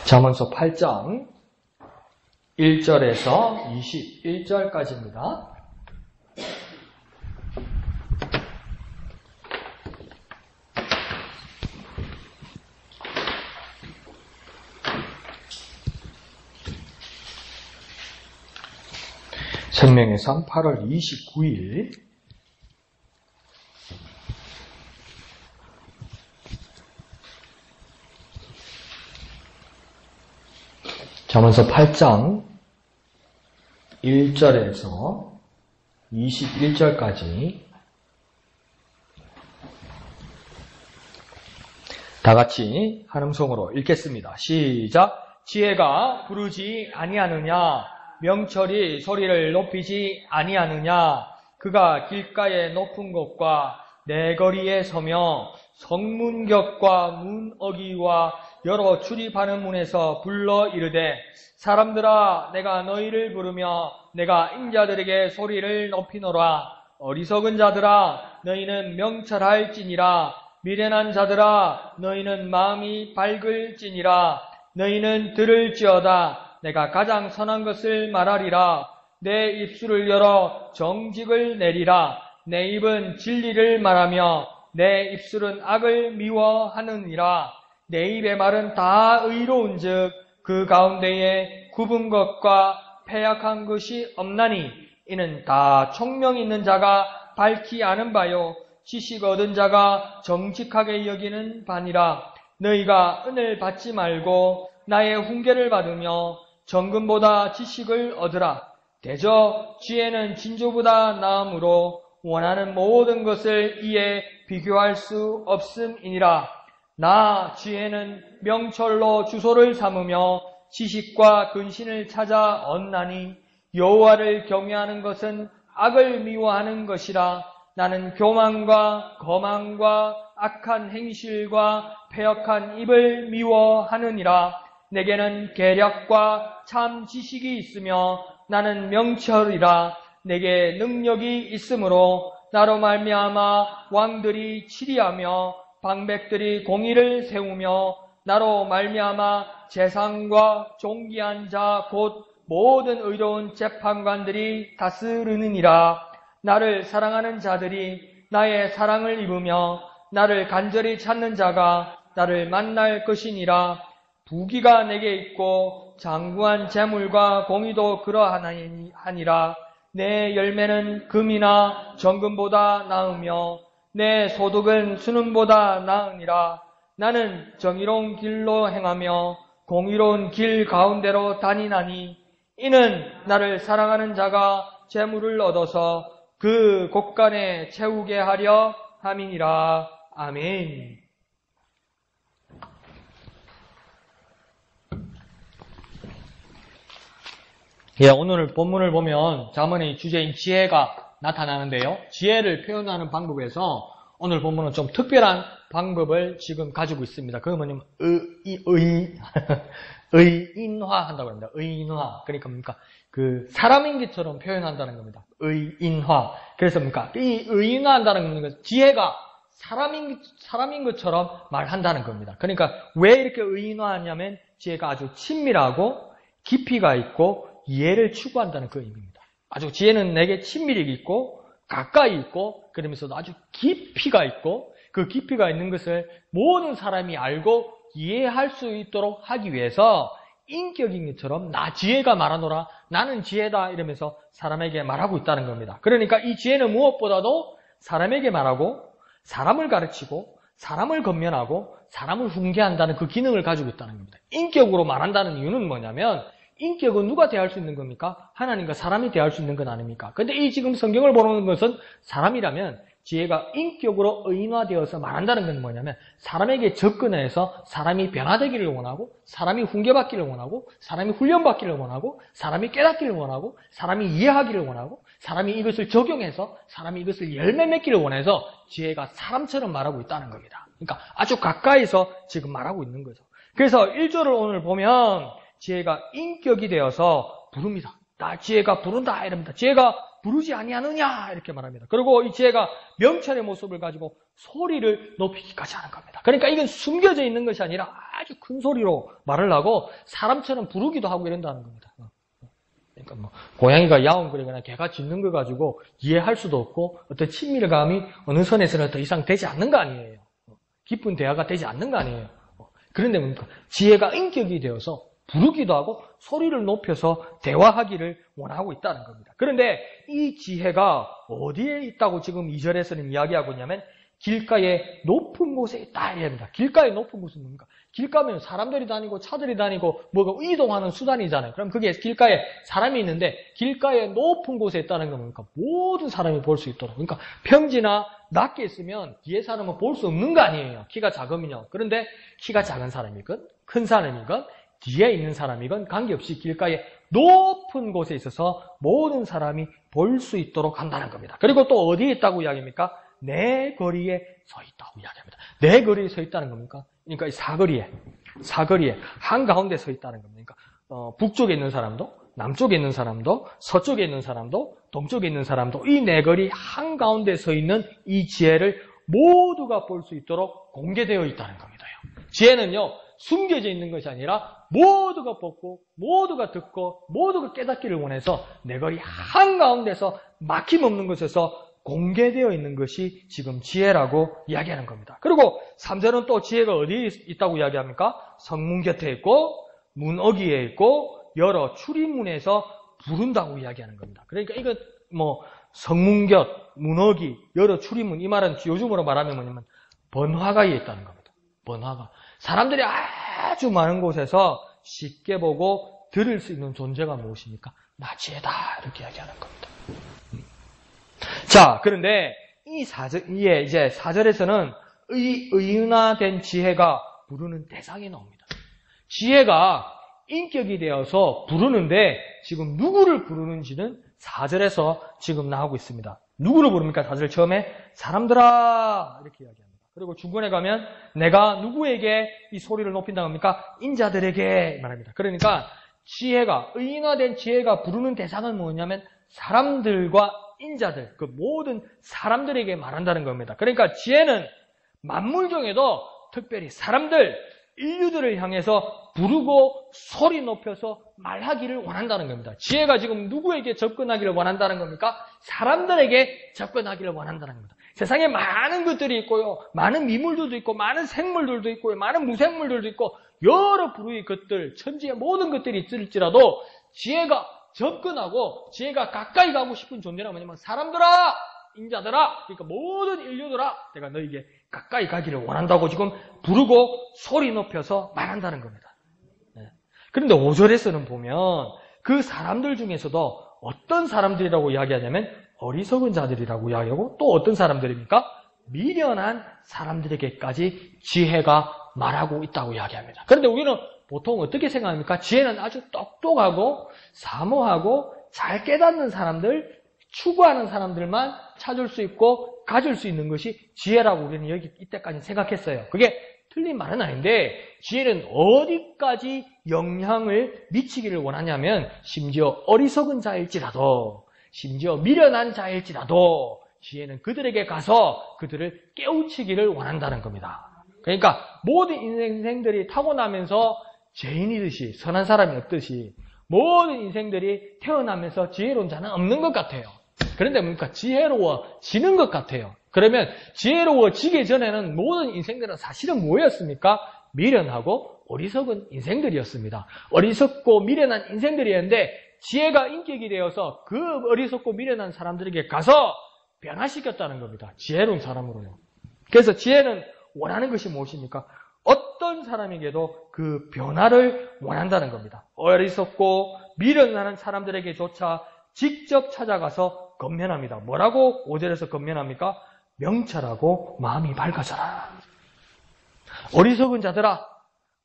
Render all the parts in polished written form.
잠언서 8장 1절에서 21절까지입니다. 생명의 상 8월 29일 잠언서 8장 1절에서 21절까지 다 같이 한 음성으로 읽겠습니다. 시작. 지혜가 부르지 아니하느냐? 명철이 소리를 높이지 아니하느냐? 그가 길가의 높은 곳과 내거리에 서며 성문격과 문어기와 여러 출입하는 문에서 불러 이르되 사람들아 내가 너희를 부르며 내가 인자들에게 소리를 높이노라. 어리석은 자들아 너희는 명철할지니라. 미련한 자들아 너희는 마음이 밝을지니라. 너희는 들을지어다. 내가 가장 선한 것을 말하리라. 내 입술을 열어 정직을 내리라. 내 입은 진리를 말하며 내 입술은 악을 미워하느니라. 내 입의 말은 다 의로운즉 그 가운데에 굽은 것과 패약한 것이 없나니 이는 다 총명 있는 자가 밝히 아는 바요 지식 얻은 자가 정직하게 여기는 바니라. 너희가 은을 받지 말고 나의 훈계를 받으며 정금보다 지식을 얻으라. 대저 지혜는 진주보다 나음으로 원하는 모든 것을 이에 비교할 수 없음이니라. 나 지혜는 명철로 주소를 삼으며 지식과 근신을 찾아 얻나니 여호와를 경외하는 것은 악을 미워하는 것이라. 나는 교만과 거만과 악한 행실과 패역한 입을 미워하느니라. 내게는 계략과 참 지식이 있으며 나는 명철이라. 내게 능력이 있으므로 나로 말미암아 왕들이 치리하며 방백들이 공의를 세우며 나로 말미암아 재상과 존귀한 자 곧 모든 의로운 재판관들이 다스르느니라. 나를 사랑하는 자들이 나의 사랑을 입으며 나를 간절히 찾는 자가 나를 만날 것이니라. 부귀가 내게 있고 장구한 재물과 공의도 그러하니라. 내 열매는 금이나 정금보다 나으며 내 소득은 순금보다 나으니라. 나는 정의로운 길로 행하며 공의로운 길 가운데로 다니나니 이는 나를 사랑하는 자가 재물을 얻어서 그 곳간에 채우게 하려 함이니라. 아멘. 오늘 본문을 보면 잠언의 주제인 지혜가 나타나는데요. 지혜를 표현하는 방법에서 오늘 본문은 좀 특별한 방법을 지금 가지고 있습니다. 그게 뭐냐면 의인화한다고 합니다. 의인화. 그러니까 뭡니까? 그 사람인 것처럼 표현한다는 겁니다. 의인화. 그래서 뭡니까? 이 의인화한다는 건 지혜가 사람인 것처럼 말한다는 겁니다. 그러니까 왜 이렇게 의인화하냐면 지혜가 아주 친밀하고 깊이가 있고 이해를 추구한다는 그 의미입니다. 아주 지혜는 내게 친밀이 있고 가까이 있고 그러면서도 아주 깊이가 있고 그 깊이가 있는 것을 모든 사람이 알고 이해할 수 있도록 하기 위해서 인격인 것처럼 나 지혜가 말하노라 나는 지혜다 이러면서 사람에게 말하고 있다는 겁니다. 그러니까 이 지혜는 무엇보다도 사람에게 말하고 사람을 가르치고 사람을 건면하고 사람을 훈계한다는 그 기능을 가지고 있다는 겁니다. 인격으로 말한다는 이유는 뭐냐면 인격은 누가 대할 수 있는 겁니까? 하나님과 사람이 대할 수 있는 건 아닙니까? 근데 이 지금 성경을 보는 것은 사람이라면 지혜가 인격으로 의인화되어서 말한다는 건 뭐냐면 사람에게 접근해서 사람이 변화되기를 원하고 사람이 훈계받기를 원하고 사람이 훈련받기를 원하고 사람이 깨닫기를 원하고 사람이 이해하기를 원하고 사람이 이것을 적용해서 사람이 이것을 열매 맺기를 원해서 지혜가 사람처럼 말하고 있다는 겁니다. 그러니까 아주 가까이서 지금 말하고 있는 거죠. 그래서 1절을 오늘 보면 지혜가 인격이 되어서 부릅니다. 나 지혜가 부른다 이럽니다. 지혜가 부르지 아니하느냐 이렇게 말합니다. 그리고 이 지혜가 명철의 모습을 가지고 소리를 높이기까지 하는 겁니다. 그러니까 이건 숨겨져 있는 것이 아니라 아주 큰 소리로 말을 하고 사람처럼 부르기도 하고 이런다는 겁니다. 그러니까 뭐 고양이가 야옹거리거나 개가 짖는 거 가지고 이해할 수도 없고 어떤 친밀감이 어느 선에서는 더 이상 되지 않는 거 아니에요. 깊은 대화가 되지 않는 거 아니에요. 그런데 뭡니까? 지혜가 인격이 되어서 부르기도 하고 소리를 높여서 대화하기를 원하고 있다는 겁니다. 그런데 이 지혜가 어디에 있다고 지금 2절에서는 이야기하고 있냐면 길가의 높은 곳에 있다 이랍니다. 길가의 높은 곳은 뭡니까? 길가면 사람들이 다니고 차들이 다니고 뭐가 이동하는 수단이잖아요. 그럼 그게 길가에 사람이 있는데 길가의 높은 곳에 있다는 건 뭡니까? 모든 사람이 볼 수 있도록. 그러니까 평지나 낮게 있으면 뒤에 사람은 볼 수 없는 거 아니에요. 키가 작으면요. 그런데 키가 작은 사람이건 큰 사람이건 뒤에 있는 사람이건 관계없이 길가에 높은 곳에 있어서 모든 사람이 볼 수 있도록 한다는 겁니다. 그리고 또 어디에 있다고 이야기합니까? 내 거리에 서 있다고 이야기합니다. 내 거리에 서 있다는 겁니까? 그러니까 이 사거리에 한가운데 서 있다는 겁니다. 그러니까 북쪽에 있는 사람도 남쪽에 있는 사람도 서쪽에 있는 사람도 동쪽에 있는 사람도 이 내 거리 한가운데 서 있는 이 지혜를 모두가 볼 수 있도록 공개되어 있다는 겁니다. 지혜는요 숨겨져 있는 것이 아니라 모두가 보고 모두가 듣고 모두가 깨닫기를 원해서 내 거리 한가운데서 막힘없는 곳에서 공개되어 있는 것이 지금 지혜라고 이야기하는 겁니다. 그리고 3절은 또 지혜가 어디에 있다고 이야기합니까? 성문 곁에 있고 문 어귀에 있고 여러 출입문에서 부른다고 이야기하는 겁니다. 그러니까 이거 뭐 성문 곁, 문 어귀, 여러 출입문 이 말은 요즘으로 말하면 뭐냐면 번화가에 있다는 겁니다. 번화가. 사람들이 아주 많은 곳에서 쉽게 보고 들을 수 있는 존재가 무엇입니까? 나 지혜다 이렇게 이야기하는 겁니다. 자, 그런데 이제 4절에서는 의인화된 지혜가 부르는 대상이 나옵니다. 지혜가 인격이 되어서 부르는데 지금 누구를 부르는지는 4절에서 지금 나오고 있습니다. 누구를 부릅니까? 4절 처음에 사람들아 이렇게 이야기합니다. 그리고 중간에 가면 내가 누구에게 이 소리를 높인다고 합니까? 인자들에게 말합니다. 그러니까 지혜가 의인화된 지혜가 부르는 대상은 뭐냐면 사람들과 인자들, 그 모든 사람들에게 말한다는 겁니다. 그러니까 지혜는 만물 중에도 특별히 사람들, 인류들을 향해서 부르고 소리 높여서 말하기를 원한다는 겁니다. 지혜가 지금 누구에게 접근하기를 원한다는 겁니까? 사람들에게 접근하기를 원한다는 겁니다. 세상에 많은 것들이 있고요. 많은 미물들도 있고 많은 생물들도 있고요. 많은 무생물들도 있고 여러 부류의 것들, 천지의 모든 것들이 있을지라도 지혜가 접근하고 지혜가 가까이 가고 싶은 존재는 뭐냐면 사람들아, 인자들아, 그러니까 모든 인류들아 내가 너에게 가까이 가기를 원한다고 지금 부르고 소리 높여서 말한다는 겁니다. 네. 그런데 5절에서는 보면 그 사람들 중에서도 어떤 사람들이라고 이야기하냐면 어리석은 자들이라고 이야기하고 또 어떤 사람들입니까? 미련한 사람들에게까지 지혜가 말하고 있다고 이야기합니다. 그런데 우리는 보통 어떻게 생각합니까? 지혜는 아주 똑똑하고 사모하고 잘 깨닫는 사람들, 추구하는 사람들만 찾을 수 있고 가질 수 있는 것이 지혜라고 우리는 여기 이때까지 생각했어요. 그게 틀린 말은 아닌데 지혜는 어디까지 영향을 미치기를 원하냐면 심지어 어리석은 자일지라도 심지어 미련한 자일지라도 지혜는 그들에게 가서 그들을 깨우치기를 원한다는 겁니다. 그러니까 모든 인생들이 타고나면서 죄인이듯이 선한 사람이 없듯이 모든 인생들이 태어나면서 지혜로운 자는 없는 것 같아요. 그런데 뭡니까? 지혜로워지는 것 같아요. 그러면 지혜로워지기 전에는 모든 인생들은 사실은 뭐였습니까? 미련하고 어리석은 인생들이었습니다. 어리석고 미련한 인생들이었는데 지혜가 인격이 되어서 그 어리석고 미련한 사람들에게 가서 변화시켰다는 겁니다. 지혜로운 사람으로요. 그래서 지혜는 원하는 것이 무엇입니까? 어떤 사람에게도 그 변화를 원한다는 겁니다. 어리석고 미련한 사람들에게조차 직접 찾아가서 건면합니다. 뭐라고 5절에서 건면합니까? 명철하고 마음이 밝아져라. 어리석은 자들아,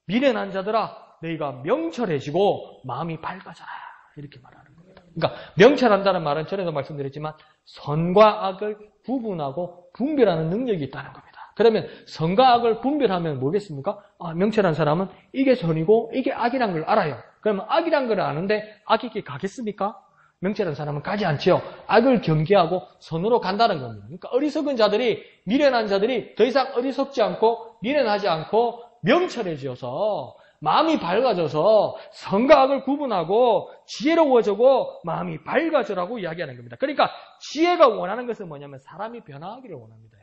미련한 자들아, 너희가 명철해지고 마음이 밝아져라. 이렇게 말하는 겁니다. 그러니까 명철한다는 말은 전에도 말씀드렸지만 선과 악을 구분하고 분별하는 능력이 있다는 겁니다. 그러면 선과 악을 분별하면 뭐겠습니까? 명철한 사람은 이게 선이고 이게 악이란 걸 알아요. 그러면 악이란 걸 아는데 악에게 가겠습니까? 명철한 사람은 가지 않지요. 악을 경계하고 선으로 간다는 겁니다. 그러니까 어리석은 자들이, 미련한 자들이 더 이상 어리석지 않고 미련하지 않고 명철해져서 마음이 밝아져서 선과 악을 구분하고 지혜로워지고 마음이 밝아져라고 이야기하는 겁니다. 그러니까 지혜가 원하는 것은 뭐냐면 사람이 변화하기를 원합니다.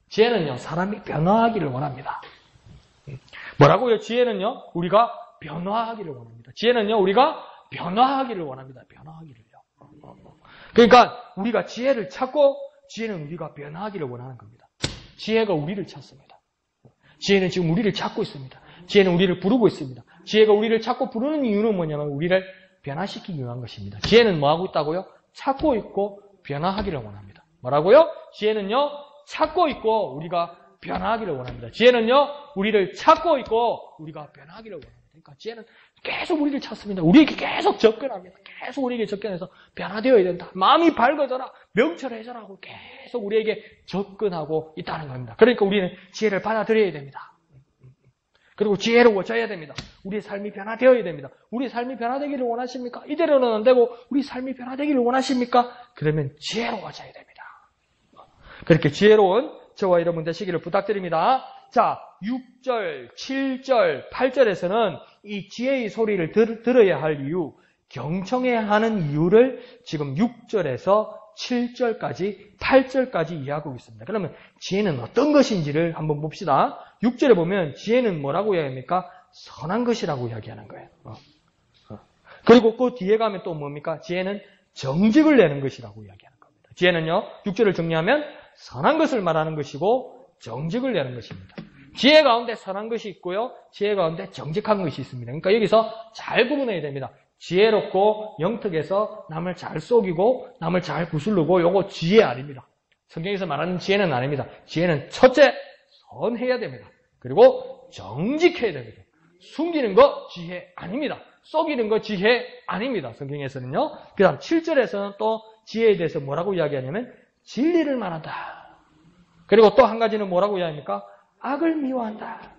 지혜는요, 사람이 변화하기를 원합니다. 뭐라고요? 지혜는요, 우리가 변화하기를 원합니다. 지혜는요, 우리가 변화하기를 원합니다. 변화하기를요. 그러니까 우리가 지혜를 찾고 지혜는 우리가 변화하기를 원하는 겁니다. 지혜가 우리를 찾습니다. 지혜는 지금 우리를 찾고 있습니다. 지혜는 우리를 부르고 있습니다. 지혜가 우리를 찾고 부르는 이유는 뭐냐면 우리를 변화시키기 위한 것입니다. 지혜는 뭐 하고 있다고요? 찾고 있고 변화하기를 원합니다. 뭐라고요? 지혜는요, 찾고 있고 우리가 변화하기를 원합니다. 지혜는요, 우리를 찾고 있고 우리가 변화하기를 원합니다. 그러니까 지혜는 계속 우리를 찾습니다. 우리에게 계속 접근합니다. 계속 우리에게 접근해서 변화되어야 된다. 마음이 밝아져라. 명철해져라고 계속 우리에게 접근하고 있다는 겁니다. 그러니까 우리는 지혜를 받아들여야 됩니다. 그리고 지혜로워져야 됩니다. 우리의 삶이 변화되어야 됩니다. 우리의 삶이 변화되기를 원하십니까? 이대로는 안 되고 우리 삶이 변화되기를 원하십니까? 그러면 지혜로워져야 됩니다. 그렇게 지혜로운 저와 여러분 되시기를 부탁드립니다. 자, 6절, 7절, 8절에서는 이 지혜의 소리를 들어야 할 이유, 경청해야 하는 이유를 지금 6절에서 7절까지, 8절까지 이해하고 있습니다. 그러면 지혜는 어떤 것인지를 한번 봅시다. 6절에 보면 지혜는 뭐라고 이야기합니까? 선한 것이라고 이야기하는 거예요. 그리고 그 뒤에 가면 또 뭡니까? 지혜는 정직을 내는 것이라고 이야기하는 겁니다. 지혜는요, 6절을 정리하면 선한 것을 말하는 것이고 정직을 내는 것입니다. 지혜 가운데 선한 것이 있고요. 지혜 가운데 정직한 것이 있습니다. 그러니까 여기서 잘 구분해야 됩니다. 지혜롭고 영특해서 남을 잘 속이고 남을 잘 구슬르고 요거 지혜 아닙니다. 성경에서 말하는 지혜는 아닙니다. 지혜는 첫째, 선해야 됩니다. 그리고 정직해야 됩니다. 숨기는 거 지혜 아닙니다. 속이는 거 지혜 아닙니다. 성경에서는요. 그 다음 7절에서는 또 지혜에 대해서 뭐라고 이야기하냐면 진리를 말한다. 그리고 또 한 가지는 뭐라고 이야기합니까? 악을 미워한다.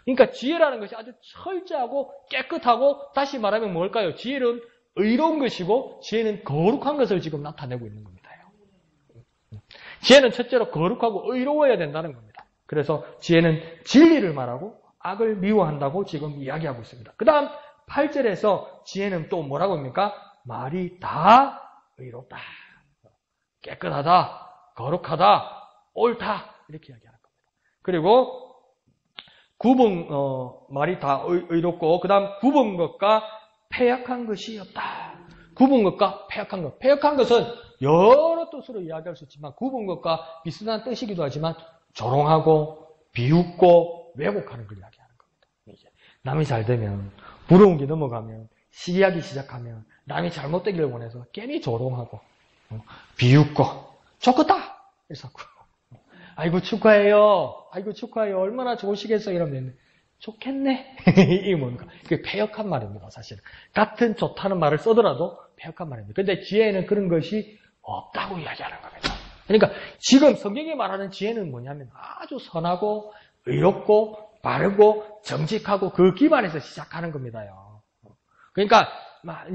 그러니까 지혜라는 것이 아주 철저하고 깨끗하고 다시 말하면 뭘까요? 지혜는 의로운 것이고 지혜는 거룩한 것을 지금 나타내고 있는 겁니다. 지혜는 첫째로 거룩하고 의로워야 된다는 겁니다. 그래서 지혜는 진리를 말하고 악을 미워한다고 지금 이야기하고 있습니다. 그 다음 8절에서 지혜는 또 뭐라고 합니까? 말이 다 의롭다. 깨끗하다, 거룩하다, 옳다 이렇게 이야기하는 겁니다. 그리고 말이 다 의롭고 그 다음 굽은 것과 패역한 것이 없다. 굽은 것과 패역한 것. 패역한 것은 여러 뜻으로 이야기할 수 있지만 굽은 것과 비슷한 뜻이기도 하지만 조롱하고 비웃고 왜곡하는 걸 이야기하는 겁니다. 남이 잘 되면 부러운 게 넘어가면 시기하기 시작하면 남이 잘못되기를 원해서 괜히 조롱하고 비웃고 좋겠다 이래서 아이고 축하해요. 아이고 축하해요. 얼마나 좋으시겠어요. 이러면 좋겠네. 이게 뭡니까? 그게 패역한 말입니다. 사실은. 같은 좋다는 말을 쓰더라도 패역한 말입니다. 근데 지혜에는 그런 것이 없다고 이야기하는 겁니다. 그러니까 지금 성경이 말하는 지혜는 뭐냐면 아주 선하고 의롭고 바르고 정직하고 그 기반에서 시작하는 겁니다요. 그러니까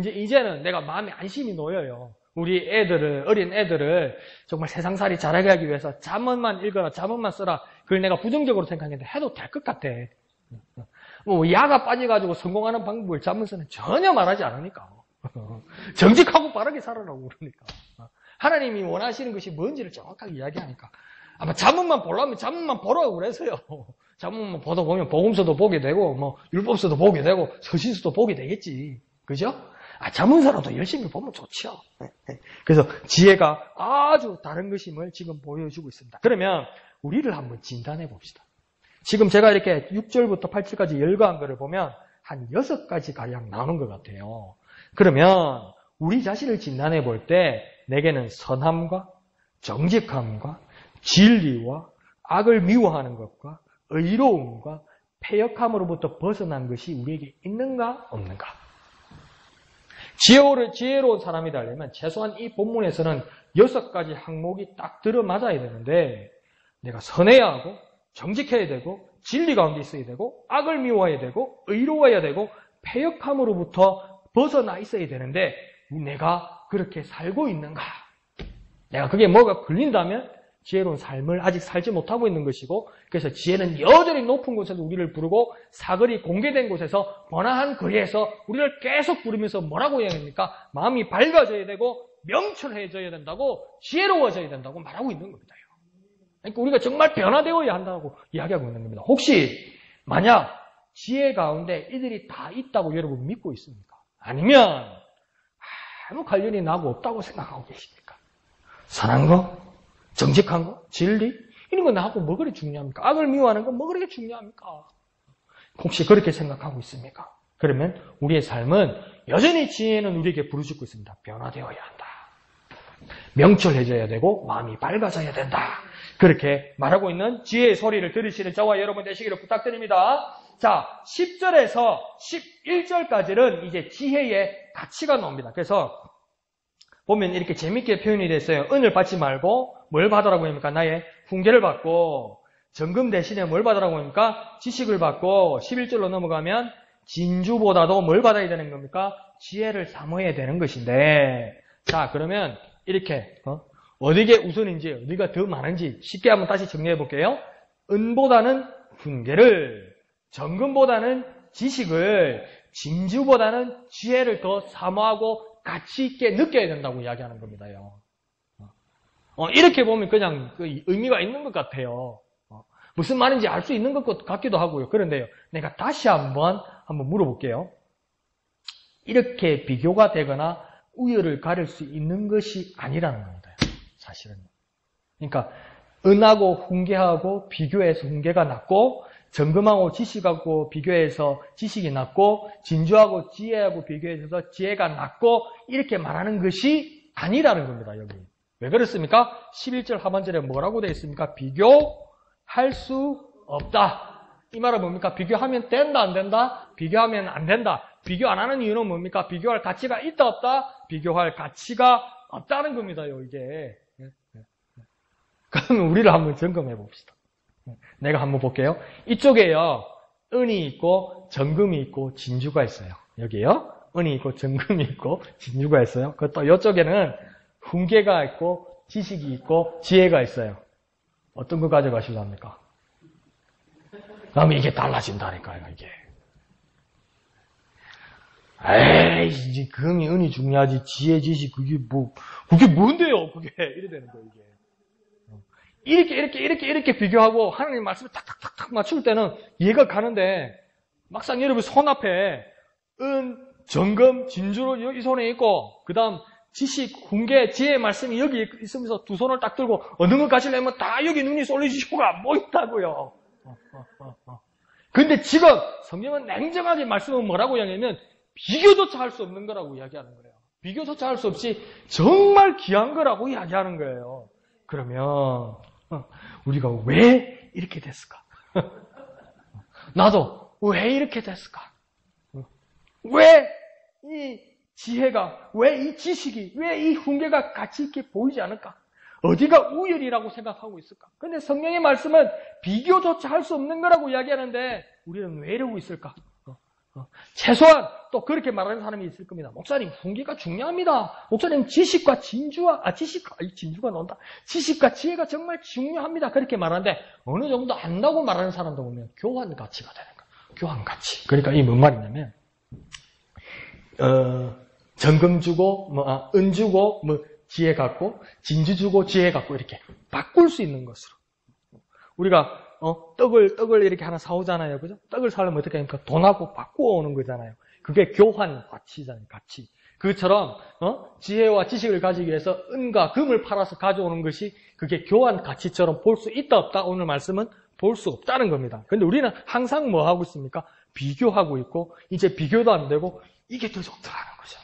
이제는 내가 마음에 안심이 놓여요. 우리 어린 애들을 정말 세상살이 잘하게 하기 위해서 잠언만 읽어라, 잠언만 써라. 그걸 내가 부정적으로 생각했는데 해도 될 것 같아. 뭐 야가 빠져가지고 성공하는 방법을 잠언서는 전혀 말하지 않으니까. 정직하고 바르게 살아라고 그러니까. 하나님이 원하시는 것이 뭔지를 정확하게 이야기하니까. 아마 잠언만 보려면 잠언만 보라고 그래서요. 잠언만 보다 보면 복음서도 보게 되고, 뭐 율법서도 보게 되고, 서신서도 보게 되겠지. 그죠? 잠언서라도 열심히 보면 좋죠. 그래서 지혜가 아주 다른 것임을 지금 보여주고 있습니다. 그러면 우리를 한번 진단해 봅시다. 지금 제가 이렇게 6절부터 8절까지 열거한 거를 보면 한 6가지 가량 나오는 것 같아요. 그러면 우리 자신을 진단해 볼 때 내게는 선함과 정직함과 진리와 악을 미워하는 것과 의로움과 패역함으로부터 벗어난 것이 우리에게 있는가 없는가? 지혜로운 사람이 되려면 최소한 이 본문에서는 6가지 항목이 딱 들어맞아야 되는데 내가 선해야 하고 정직해야 되고 진리 가운데 있어야 되고 악을 미워해야 되고 의로워야 되고 패역함으로부터 벗어나 있어야 되는데 내가 그렇게 살고 있는가? 내가 그게 뭐가 걸린다면 지혜로운 삶을 아직 살지 못하고 있는 것이고, 그래서 지혜는 여전히 높은 곳에서 우리를 부르고 사거리 공개된 곳에서 번화한 거리에서 우리를 계속 부르면서 뭐라고 이야기합니까? 마음이 밝아져야 되고 명철해져야 된다고, 지혜로워져야 된다고 말하고 있는 겁니다. 그러니까 우리가 정말 변화되어야 한다고 이야기하고 있는 겁니다. 혹시 만약 지혜 가운데 이들이 다 있다고 여러분 믿고 있습니까? 아니면 아무 관련이 나고 없다고 생각하고 계십니까? 선한 거, 정직한 거, 진리, 이런 거 나하고 뭐 그리 중요합니까? 악을 미워하는 건 뭐 그렇게 중요합니까? 혹시 그렇게 생각하고 있습니까? 그러면 우리의 삶은 여전히 지혜는 우리에게 부르짖고 있습니다. 변화되어야 한다. 명철해져야 되고 마음이 밝아져야 된다. 그렇게 말하고 있는 지혜의 소리를 들으시는 저와 여러분 되시기를 부탁드립니다. 자, 10절에서 11절까지는 이제 지혜의 가치가 나옵니다. 그래서 보면 이렇게 재밌게 표현이 됐어요. 은을 받지 말고 뭘 받으라고 합니까? 나의 훈계를 받고, 정금 대신에 뭘 받으라고 합니까? 지식을 받고, 11절로 넘어가면 진주보다도 뭘 받아야 되는 겁니까? 지혜를 삼아야 되는 것인데, 자, 그러면 이렇게 어디게 우선인지, 어디가 더 많은지 쉽게 한번 다시 정리해 볼게요. 은보다는 훈계를, 정금보다는 지식을, 진주보다는 지혜를 더 사모하고 가치 있게 느껴야 된다고 이야기하는 겁니다요. 이렇게 보면 그냥 그 의미가 있는 것 같아요. 무슨 말인지 알 수 있는 것 같기도 하고요. 그런데요, 내가 다시 한번 물어볼게요. 이렇게 비교가 되거나 우열을 가릴 수 있는 것이 아니라는 겁니다. 사실은. 그러니까 은하고 훈계하고 비교해서 훈계가 낫고, 정금하고 지식하고 비교해서 지식이 낫고, 진주하고 지혜하고 비교해서 지혜가 낫고, 이렇게 말하는 것이 아니라는 겁니다. 여기. 왜 그렇습니까? 11절 하반절에 뭐라고 되어 있습니까? 비교할 수 없다. 이 말은 뭡니까? 비교하면 된다, 안 된다? 비교하면 안 된다. 비교 안 하는 이유는 뭡니까? 비교할 가치가 있다, 없다? 비교할 가치가 없다는 겁니다요, 이게. 그러면 우리를 한번 점검해 봅시다. 내가 한번 볼게요. 이쪽에요, 은이 있고 정금이 있고 진주가 있어요. 여기요, 은이 있고 정금이 있고 진주가 있어요. 또 이쪽에는 훈계가 있고 지식이 있고 지혜가 있어요. 어떤 거 가져가시려 합니까? 그러면 이게 달라진다니까요, 이게. 에이, 금이 은이 중요하지, 지혜, 지식, 그게 뭔데요, 그게. 이래 되는 거예요, 이게. 이렇게 비교하고 하나님 말씀을 탁탁탁탁 맞출 때는 이해가 가는데, 막상 여러분 손 앞에 은, 정금, 진주로 이 손에 있고, 그 다음 지식, 훈계, 지혜의 말씀이 여기 있으면서 두 손을 딱 들고 어느 것 가지려면 다 여기 눈이 쏠리시고가 뭐 있다고요. 근데 지금 성경은 냉정하게 말씀은 뭐라고 이야기하면 비교조차 할 수 없는 거라고 이야기하는 거예요. 비교조차 할 수 없이 정말 귀한 거라고 이야기하는 거예요. 그러면 우리가 왜 이렇게 됐을까? 나도 왜 이렇게 됐을까? 왜 이 지혜가, 왜 이 지식이, 왜 이 훈계가 가치 있게 보이지 않을까? 어디가 우열이라고 생각하고 있을까? 근데 성경의 말씀은 비교조차 할 수 없는 거라고 이야기하는데 우리는 왜 이러고 있을까? 최소한 또 그렇게 말하는 사람이 있을 겁니다. 목사님, 훈계가 중요합니다. 목사님, 진주가 나온다. 지식과 지혜가 정말 중요합니다. 그렇게 말하는데 어느 정도 안다고 말하는 사람도 보면 교환 가치가 되는 거예요. 교환 가치. 그러니까 이 뭔 말이냐면 정금 주고 은 주고 지혜 갖고 진주 주고 지혜 갖고 이렇게 바꿀 수 있는 것으로. 우리가 떡을 이렇게 하나 사오잖아요. 그죠? 떡을 사려면 어떻게 합니까? 돈하고 바꾸어 오는 거잖아요. 그게 교환 가치잖아요. 가치. 그처럼 지혜와 지식을 가지기 위해서 은과 금을 팔아서 가져오는 것이 그게 교환 가치처럼 볼 수 있다 없다? 오늘 말씀은 볼 수 없다는 겁니다. 근데 우리는 항상 뭐 하고 있습니까? 비교하고 있고 이제 비교도 안 되고 이게 더 좋더라는 거죠.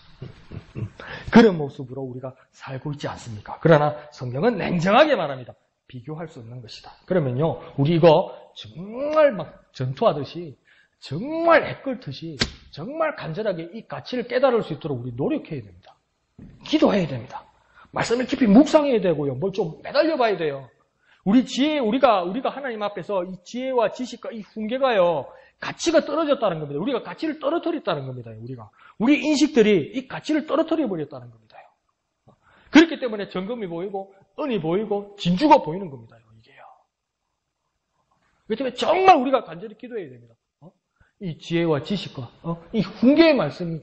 그런 모습으로 우리가 살고 있지 않습니까? 그러나 성경은 냉정하게 말합니다. 비교할 수 없는 것이다. 그러면요, 우리 이거 정말 막 전투하듯이, 정말 애끓듯이, 정말 간절하게 이 가치를 깨달을 수 있도록 우리 노력해야 됩니다. 기도해야 됩니다. 말씀을 깊이 묵상해야 되고요. 뭘 좀 매달려 봐야 돼요. 우리 지혜, 우리가 하나님 앞에서 이 지혜와 지식과 이 훈계가요, 가치가 떨어졌다는 겁니다. 우리가 가치를 떨어뜨렸다는 겁니다. 우리 인식들이 이 가치를 떨어뜨려 버렸다는 겁니다. 그렇기 때문에 정금이 보이고 은이 보이고 진주가 보이는 겁니다. 이게요. 그렇기 때문에 정말 우리가 간절히 기도해야 됩니다. 이 지혜와 지식과 이 훈계의 말씀이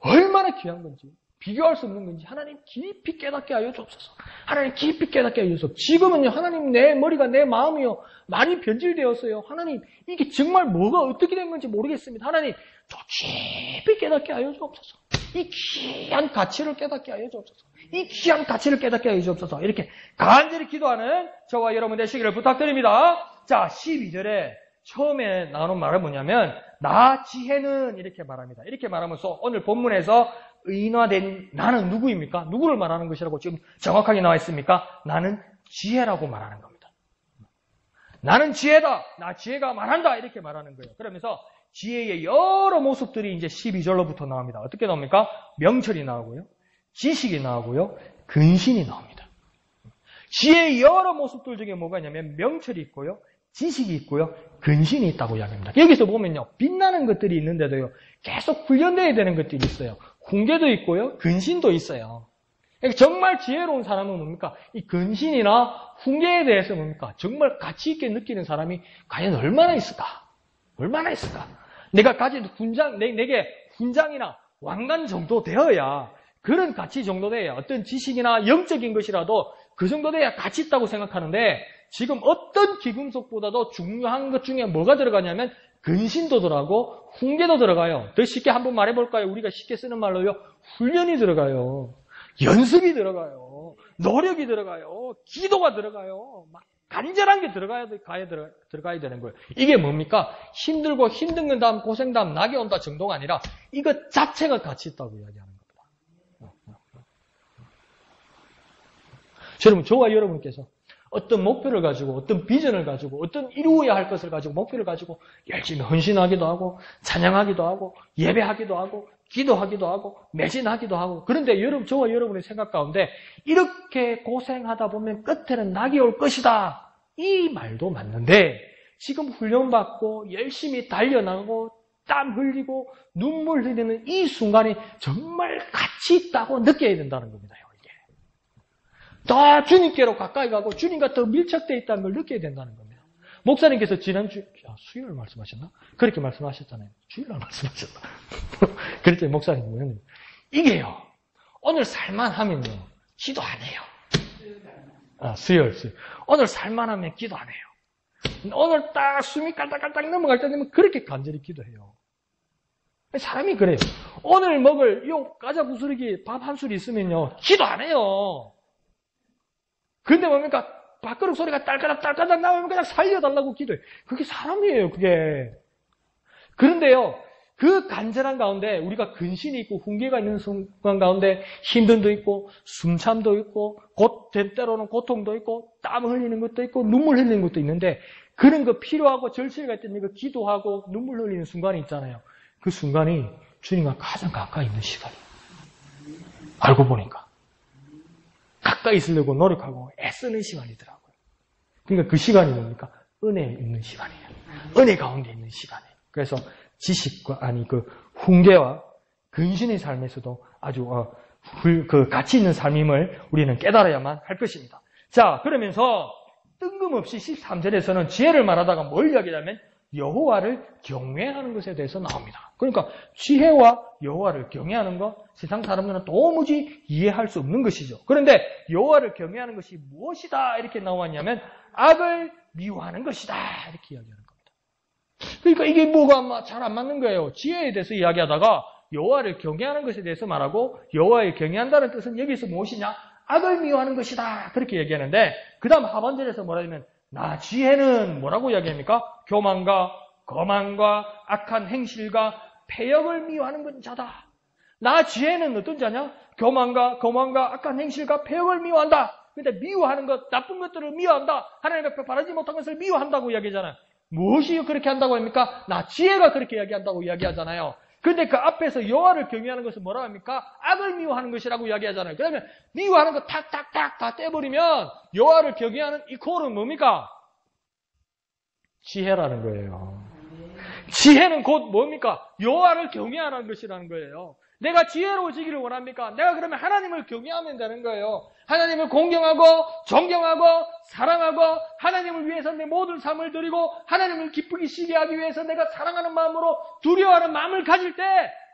얼마나 귀한 건지 비교할 수 없는 건지 하나님 깊이 깨닫게 하여 주옵소서. 하나님 깊이 깨닫게 하여 주옵소서. 지금은요 하나님 내 머리가 내 마음이요 많이 변질되었어요. 하나님 이게 정말 뭐가 어떻게 된 건지 모르겠습니다. 하나님 더 깊이 깨닫게 하여 주옵소서. 이 귀한 가치를 깨닫게 하여 주옵소서. 이 귀한 가치를 깨닫게 하여 주옵소서. 이렇게 간절히 기도하는 저와 여러분 되시기를 부탁드립니다. 자 12절에 처음에 나오는 말은 뭐냐면 나 지혜는 이렇게 말합니다. 이렇게 말하면서 오늘 본문에서 의인화된 나는 누구입니까? 누구를 말하는 것이라고 지금 정확하게 나와 있습니까? 나는 지혜라고 말하는 겁니다. 나는 지혜다. 나 지혜가 말한다. 이렇게 말하는 거예요. 그러면서 지혜의 여러 모습들이 이제 12절로부터 나옵니다. 어떻게 나옵니까? 명철이 나오고요. 지식이 나오고요. 근신이 나옵니다. 지혜의 여러 모습들 중에 뭐가 있냐면 명철이 있고요. 지식이 있고요. 근신이 있다고 이야기합니다. 여기서 보면요. 빛나는 것들이 있는데도요. 계속 훈련되어야 되는 것들이 있어요. 훈계도 있고요. 근신도 있어요. 정말 지혜로운 사람은 뭡니까? 이 근신이나 훈계에 대해서 뭡니까? 정말 가치 있게 느끼는 사람이 과연 얼마나 있을까? 얼마나 있을까? 내가 가진 내게 훈장이나 왕관 정도 되어야 그런 가치 정도 돼야 어떤 지식이나 영적인 것이라도 그 정도 돼야 가치 있다고 생각하는데 지금 어떤 기금속보다도 중요한 것 중에 뭐가 들어가냐면 근신도 들어가고 훈계도 들어가요. 더 쉽게 한번 말해볼까요? 우리가 쉽게 쓰는 말로요. 훈련이 들어가요. 연습이 들어가요. 노력이 들어가요. 기도가 들어가요. 막 간절한 게 들어가야 되는 거예요. 이게 뭡니까? 힘들고 힘든 건 다음 고생 다음 낙이 온다 정도가 아니라 이것 자체가 가치 있다고 이야기하는 겁니다. 여러분, 저와 여러분께서 어떤 목표를 가지고 어떤 비전을 가지고 어떤 이루어야 할 것을 가지고 목표를 가지고 열심히 헌신하기도 하고 찬양하기도 하고 예배하기도 하고 기도하기도 하고 매진하기도 하고 그런데 저와 여러분의 생각 가운데 이렇게 고생하다 보면 끝에는 낙이 올 것이다. 이 말도 맞는데 지금 훈련받고 열심히 달려나가고 땀 흘리고 눈물 흘리는 이 순간이 정말 가치 있다고 느껴야 된다는 겁니다. 더 주님께로 가까이 가고 주님과 더 밀착되어 있다는 걸 느껴야 된다는 겁니다. 목사님께서 지난주 수요일 말씀하셨나? 그렇게 말씀하셨잖아요. 주일날 말씀하셨나? 그렇게 목사님 뭐였는데 이게요. 오늘 살만 하면요. 기도 안 해요. 수요일. 오늘 살만 하면 기도 안 해요. 오늘 딱 숨이 깔딱깔딱 넘어갈 때 되면 그렇게 간절히 기도해요. 사람이 그래요. 오늘 먹을 요 과자 부스러기 밥 한 술 있으면요. 기도 안 해요. 근데 뭡니까? 밥그릇 소리가 딸까닥 나오면 그냥 살려달라고 기도해. 그게 사람이에요, 그게. 그런데요, 그 간절한 가운데 우리가 근신이 있고 훈계가 있는 순간 가운데 힘듦도 있고 숨참도 있고 때로는 고통도 있고 땀 흘리는 것도 있고 눈물 흘리는 것도 있는데 그런 거 필요하고 절실할 때는 그 기도하고 눈물 흘리는 순간이 있잖아요. 그 순간이 주님과 가장 가까이 있는 시간이에요. 알고 보니까. 가까이 있으려고 노력하고 애쓰는 시간이더라고요. 그러니까 그 시간이 뭡니까? 은혜에 있는 시간이에요. 은혜 가운데 있는 시간이에요. 그래서 지식과 그 훈계와 근신의 삶에서도 아주 그 가치 있는 삶임을 우리는 깨달아야만 할 것입니다. 자, 그러면서 뜬금없이 13절에서는 지혜를 말하다가 뭘 이야기하냐면 여호와를 경외하는 것에 대해서 나옵니다. 그러니까 지혜와 여호와를 경외하는 것 세상 사람들은 도무지 이해할 수 없는 것이죠. 그런데 여호와를 경외하는 것이 무엇이다 이렇게 나왔냐면 악을 미워하는 것이다 이렇게 이야기하는 겁니다. 그러니까 이게 뭐가 잘 안 맞는 거예요. 지혜에 대해서 이야기하다가 여호와를 경외하는 것에 대해서 말하고 여호와를 경외한다는 뜻은 여기서 무엇이냐? 악을 미워하는 것이다 그렇게 얘기하는데 그 다음 하반절에서 뭐라 하면 나 지혜는 뭐라고 이야기합니까? 교만과 거만과 악한 행실과 패역을 미워하는 자다. 나 지혜는 어떤 자냐? 교만과 거만과 악한 행실과 패역을 미워한다. 근데 미워하는 것, 나쁜 것들을 미워한다. 하나님 앞에 바라지 못한 것을 미워한다고 이야기하잖아요. 무엇이 그렇게 한다고 합니까? 나 지혜가 그렇게 이야기한다고 이야기하잖아요. 근데 그 앞에서 여호와를 경외하는 것은 뭐라고 합니까? 악을 미워하는 것이라고 이야기하잖아요. 그러면 미워하는 거 탁탁탁 다 떼버리면 여호와를 경외하는 이코는 뭡니까? 지혜라는 거예요. 지혜는 곧 뭡니까? 여호와를 경외하는 것이라는 거예요. 내가 지혜로워지기를 원합니까? 내가 그러면 하나님을 경외하면 되는 거예요. 하나님을 공경하고 존경하고 사랑하고 하나님을 위해서 내 모든 삶을 드리고 하나님을 기쁘게 시게 하기 위해서 내가 사랑하는 마음으로 두려워하는 마음을 가질 때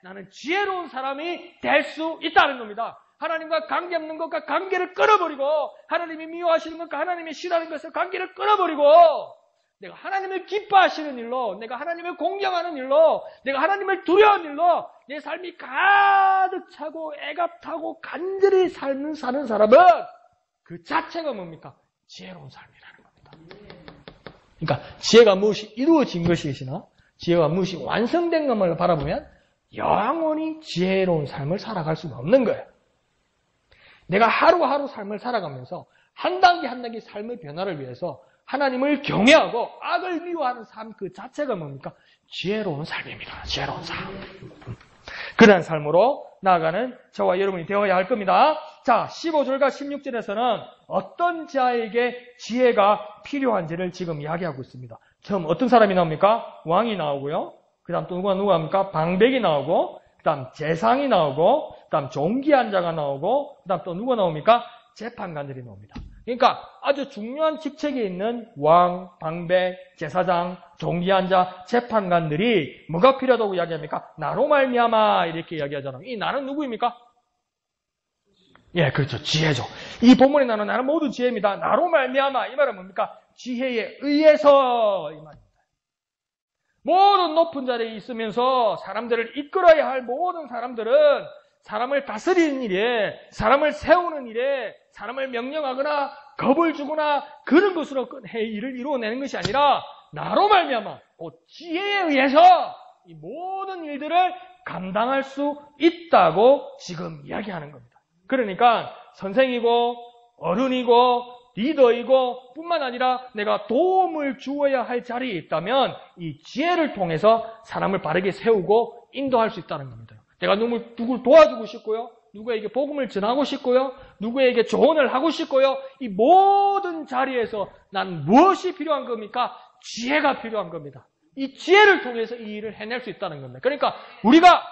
나는 지혜로운 사람이 될 수 있다는 겁니다. 하나님과 관계없는 것과 관계를 끊어버리고 하나님이 미워하시는 것과 하나님이 싫어하는 것을 관계를 끊어버리고 내가 하나님을 기뻐하시는 일로, 내가 하나님을 공경하는 일로, 내가 하나님을 두려워하는 일로 내 삶이 가득 차고 애갑타고 간절히 사는 사람은 그 자체가 뭡니까? 지혜로운 삶이라는 겁니다. 그러니까 지혜가 무엇이 이루어진 것이시나 지혜가 무엇이 완성된 것을 바라보면 영원히 지혜로운 삶을 살아갈 수가 없는 거예요. 내가 하루하루 삶을 살아가면서 한 단계 한 단계 삶의 변화를 위해서 하나님을 경외하고 악을 미워하는 삶 그 자체가 뭡니까? 지혜로운 삶입니다. 지혜로운 삶. 그러한 삶으로 나아가는 저와 여러분이 되어야 할 겁니다. 자, 15절과 16절에서는 어떤 자에게 지혜가 필요한지를 지금 이야기하고 있습니다. 처음 어떤 사람이 나옵니까? 왕이 나오고요. 그 다음 또 누가 나옵니까? 방백이 나오고, 그 다음 재상이 나오고, 그 다음 종기한 자가 나오고, 그 다음 또 누가 나옵니까? 재판관들이 나옵니다. 그러니까 아주 중요한 직책에 있는 왕, 방백, 제사장, 종기한 자, 재판관들이 뭐가 필요하다고 이야기합니까? 나로 말미암아 이렇게 이야기하잖아요. 이 나는 누구입니까? 예, 그렇죠. 지혜죠. 이 본문에 나는 모두 지혜입니다. 나로 말미암아 이 말은 뭡니까? 지혜에 의해서 이 말입니다. 모든 높은 자리에 있으면서 사람들을 이끌어야 할 모든 사람들은 사람을 다스리는 일에, 사람을 세우는 일에, 사람을 명령하거나 겁을 주거나 그런 것으로 일을 이루어내는 것이 아니라 나로 말미암아 곧 지혜에 의해서 이 모든 일들을 감당할 수 있다고 지금 이야기하는 겁니다. 그러니까 선생이고 어른이고 리더이고 뿐만 아니라 내가 도움을 주어야 할 자리에 있다면 이 지혜를 통해서 사람을 바르게 세우고 인도할 수 있다는 겁니다. 내가 누굴 도와주고 싶고요. 누구에게 복음을 전하고 싶고요. 누구에게 조언을 하고 싶고요. 이 모든 자리에서 난 무엇이 필요한 겁니까? 지혜가 필요한 겁니다. 이 지혜를 통해서 이 일을 해낼 수 있다는 겁니다. 그러니까 우리가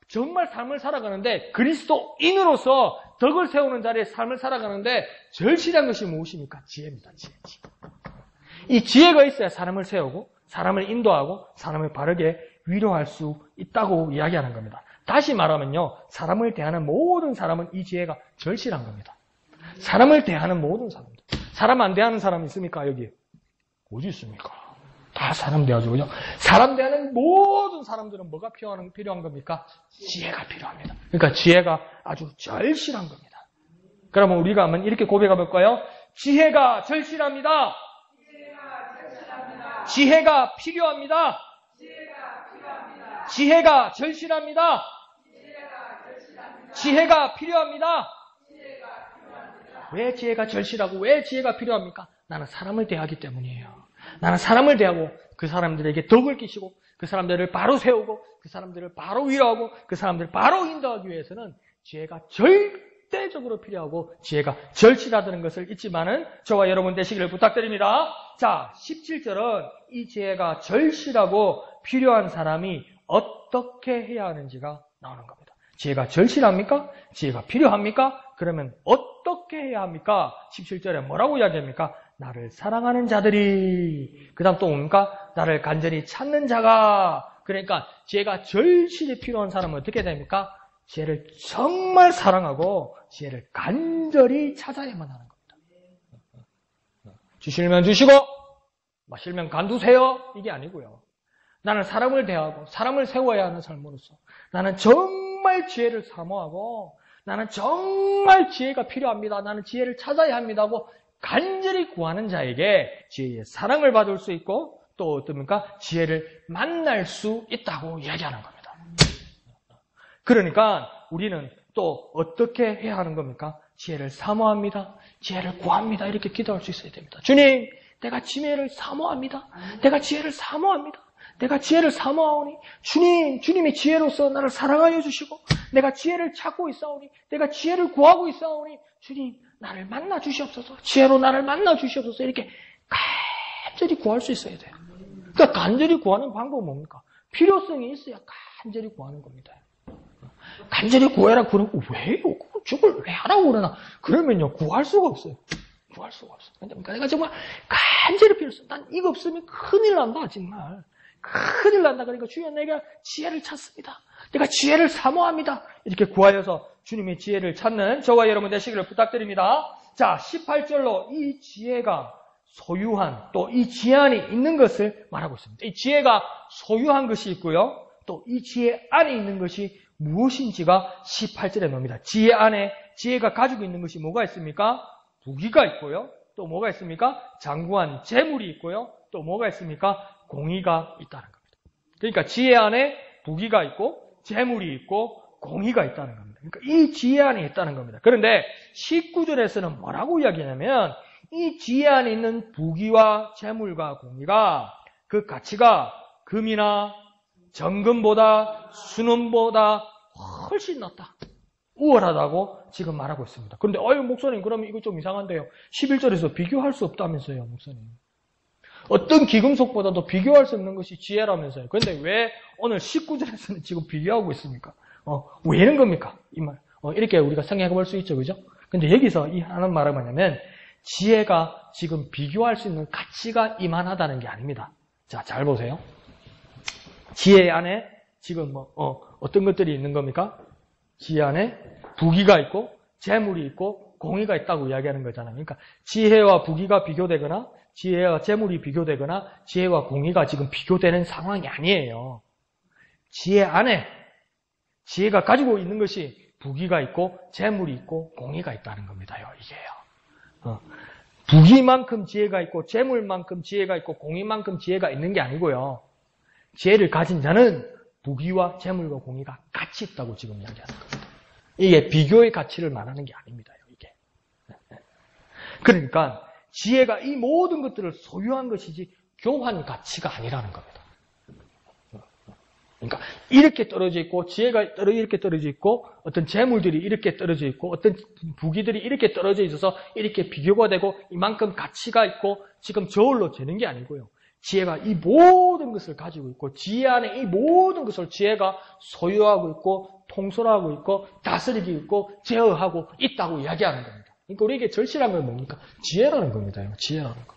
정말 삶을 살아가는데 그리스도인으로서 덕을 세우는 자리에 삶을 살아가는데 절실한 것이 무엇입니까? 지혜입니다. 지혜. 이 지혜가 있어야 사람을 세우고 사람을 인도하고 사람을 바르게 위로할 수 있다고 이야기하는 겁니다. 다시 말하면요. 사람을 대하는 모든 사람은 이 지혜가 절실한 겁니다. 사람을 대하는 모든 사람들. 사람 안 대하는 사람 있습니까? 여기. 어디 있습니까? 다 사람 대하죠. 그죠? 사람 대하는 모든 사람들은 뭐가 필요한 겁니까? 지혜가 필요합니다. 그러니까 지혜가 아주 절실한 겁니다. 그러면 우리가 한번 이렇게 고백해 볼까요? 지혜가 절실합니다. 지혜가 필요합니다. 지혜가 절실합니다. 지혜가 필요합니다. 왜 지혜가 절실하고 왜 지혜가 필요합니까? 나는 사람을 대하기 때문이에요. 나는 사람을 대하고 그 사람들에게 덕을 끼치고 그 사람들을 바로 세우고 그 사람들을 바로 위로하고 그 사람들을 바로 인도하기 위해서는 지혜가 절대적으로 필요하고 지혜가 절실하다는 것을 잊지만은 저와 여러분 되시기를 부탁드립니다. 자, 17절은 이 지혜가 절실하고 필요한 사람이 어떻게 해야 하는지가 나오는 겁니다. 지혜가 절실합니까? 지혜가 필요합니까? 그러면 어떻게 해야 합니까? 17절에 뭐라고 이야기합니까? 나를 사랑하는 자들이, 그 다음 또 뭡니까? 나를 간절히 찾는 자가. 그러니까 지혜가 절실히 필요한 사람은 어떻게 됩니까? 지혜를 정말 사랑하고 지혜를 간절히 찾아야만 하는 겁니다. 주시면 주시고 마시면 간두세요. 이게 아니고요. 나는 사람을 대하고 사람을 세워야 하는 삶으로서 나는 정말 지혜를 사모하고 나는 정말 지혜가 필요합니다. 나는 지혜를 찾아야 합니다 하고 간절히 구하는 자에게 지혜의 사랑을 받을 수 있고 또 어떻습니까? 지혜를 만날 수 있다고 이야기하는 겁니다. 그러니까 우리는 또 어떻게 해야 하는 겁니까? 지혜를 사모합니다. 지혜를 구합니다. 이렇게 기도할 수 있어야 됩니다. 주님, 내가 지혜를 사모합니다. 내가 지혜를 사모합니다. 내가 지혜를 사모하오니 주님이 지혜로서 나를 사랑하여 주시고 내가 지혜를 찾고 있사오니 내가 지혜를 구하고 있사오니 주님 나를 만나 주시옵소서. 지혜로 나를 만나 주시옵소서. 이렇게 간절히 구할 수 있어야 돼요. 그러니까 간절히 구하는 방법은 뭡니까? 필요성이 있어야 간절히 구하는 겁니다. 간절히 구해라 그러고 왜요? 죽을 왜 하라고 그러나? 그러면요 구할 수가 없어요. 구할 수가 없어. 그러니까 내가 정말 간절히 필요했어. 난 이거 없으면 큰일 난다 정말. 큰일 난다. 그러니까 주여 내가 지혜를 찾습니다. 내가 지혜를 사모합니다. 이렇게 구하여서 주님의 지혜를 찾는 저와 여러분 되시기를 부탁드립니다. 자, 18절로 이 지혜가 소유한 또 이 지혜 안에 있는 것을 말하고 있습니다. 이 지혜가 소유한 것이 있고요. 또 이 지혜 안에 있는 것이 무엇인지가 18절에 나옵니다. 지혜 안에 지혜가 가지고 있는 것이 뭐가 있습니까? 부귀가 있고요. 또 뭐가 있습니까? 장구한 재물이 있고요. 또 뭐가 있습니까? 공의가 있다는 겁니다. 그러니까 지혜 안에 부귀가 있고 재물이 있고 공의가 있다는 겁니다. 그러니까 이 지혜 안에 있다는 겁니다. 그런데 19절에서는 뭐라고 이야기하냐면 이 지혜 안에 있는 부귀와 재물과 공의가 그 가치가 금이나 정금보다 순금보다 훨씬 낫다. 우월하다고 지금 말하고 있습니다. 그런데 목사님 그러면 이거 좀 이상한데요. 11절에서 비교할 수 없다면서요, 목사님. 어떤 기금속보다도 비교할 수 없는 것이 지혜라면서요. 그런데 왜 오늘 19절에서는 지금 비교하고 있습니까? 왜 이런 겁니까? 이 말. 이렇게 우리가 생각해 볼 수 있죠, 그죠? 근데 여기서 이 하는 말은 뭐냐면 지혜가 지금 비교할 수 있는 가치가 이만하다는 게 아닙니다. 자, 잘 보세요. 지혜 안에 지금 어떤 것들이 있는 겁니까? 지혜 안에 부귀가 있고 재물이 있고 공의가 있다고 이야기하는 거잖아요. 그러니까 지혜와 부귀가 비교되거나 지혜와 재물이 비교되거나 지혜와 공의가 지금 비교되는 상황이 아니에요. 지혜 안에 지혜가 가지고 있는 것이 부귀가 있고 재물이 있고 공의가 있다는 겁니다요. 이게요. 부귀만큼 지혜가 있고 재물만큼 지혜가 있고 공의만큼 지혜가 있는 게 아니고요. 지혜를 가진 자는 부귀와 재물과 공의가 같이 있다고 지금 이야기하는 겁니다. 이게 비교의 가치를 말하는 게 아닙니다. 이게. 그러니까 지혜가 이 모든 것들을 소유한 것이지 교환 가치가 아니라는 겁니다. 그러니까 이렇게 떨어져 있고 지혜가 이렇게 떨어져 있고 어떤 재물들이 이렇게 떨어져 있고 어떤 부귀들이 이렇게 떨어져 있어서 이렇게 비교가 되고 이만큼 가치가 있고 지금 저울로 재는 게 아니고요. 지혜가 이 모든 것을 가지고 있고 지혜 안에 이 모든 것을 지혜가 소유하고 있고 통솔하고 있고 다스리고 있고 제어하고 있다고 이야기하는 겁니다. 그러니까 우리에게 절실한 건 뭡니까? 지혜라는 겁니다. 지혜라는 거.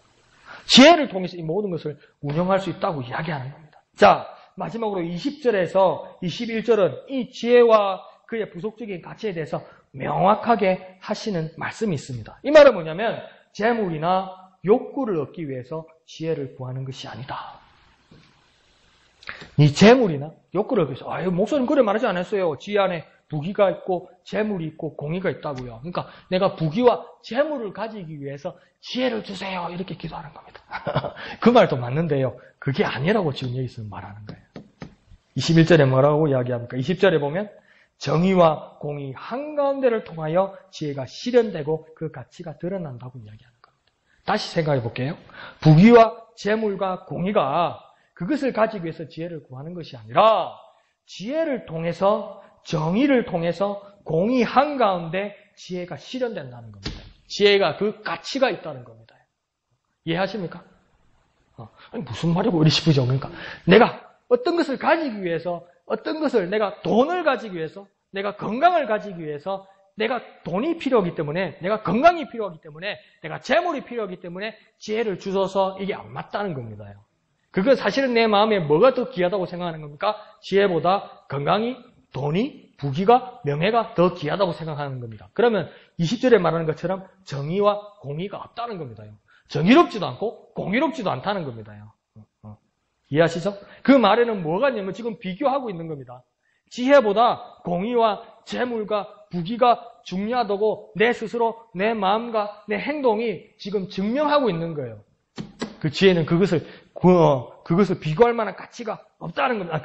지혜를 통해서 이 모든 것을 운영할 수 있다고 이야기하는 겁니다. 자, 마지막으로 20절에서 21절은 이 지혜와 그의 부속적인 가치에 대해서 명확하게 하시는 말씀이 있습니다. 이 말은 뭐냐면 재물이나 욕구를 얻기 위해서 지혜를 구하는 것이 아니다. 이 재물이나 욕구를 얻기 위해서 목사님 그래 말하지 않았어요. 지혜 안에 부귀가 있고 재물이 있고 공의가 있다고요. 그러니까 내가 부귀와 재물을 가지기 위해서 지혜를 주세요. 이렇게 기도하는 겁니다. 그 말도 맞는데요. 그게 아니라고 지금 여기서 말하는 거예요. 21절에 뭐라고 이야기합니까? 20절에 보면 정의와 공의 한가운데를 통하여 지혜가 실현되고 그 가치가 드러난다고 이야기하는 겁니다. 다시 생각해 볼게요. 부귀와 재물과 공의가 그것을 가지기 위해서 지혜를 구하는 것이 아니라 지혜를 통해서 정의를 통해서 공의 한가운데 지혜가 실현된다는 겁니다. 지혜가 그 가치가 있다는 겁니다. 이해하십니까? 아니, 무슨 말이고 이리 싶으죠? 그러니까 내가 어떤 것을 가지기 위해서 어떤 것을 내가 돈을 가지기 위해서 내가 건강을 가지기 위해서 내가 돈이 필요하기 때문에 내가 건강이 필요하기 때문에 내가 재물이 필요하기 때문에 지혜를 주셔서 이게 안 맞다는 겁니다. 그건 사실은 내 마음에 뭐가 더 귀하다고 생각하는 겁니까? 지혜보다 건강이 돈이 부귀가 명예가 더 귀하다고 생각하는 겁니다. 그러면 20절에 말하는 것처럼 정의와 공의가 없다는 겁니다. 정의롭지도 않고 공의롭지도 않다는 겁니다. 이해하시죠? 그 말에는 뭐가 있냐면 지금 비교하고 있는 겁니다. 지혜보다 공의와 재물과 부귀가 중요하다고 내 스스로 내 마음과 내 행동이 지금 증명하고 있는 거예요. 그 지혜는 그것을 비교할 만한 가치가 없다는 겁니다.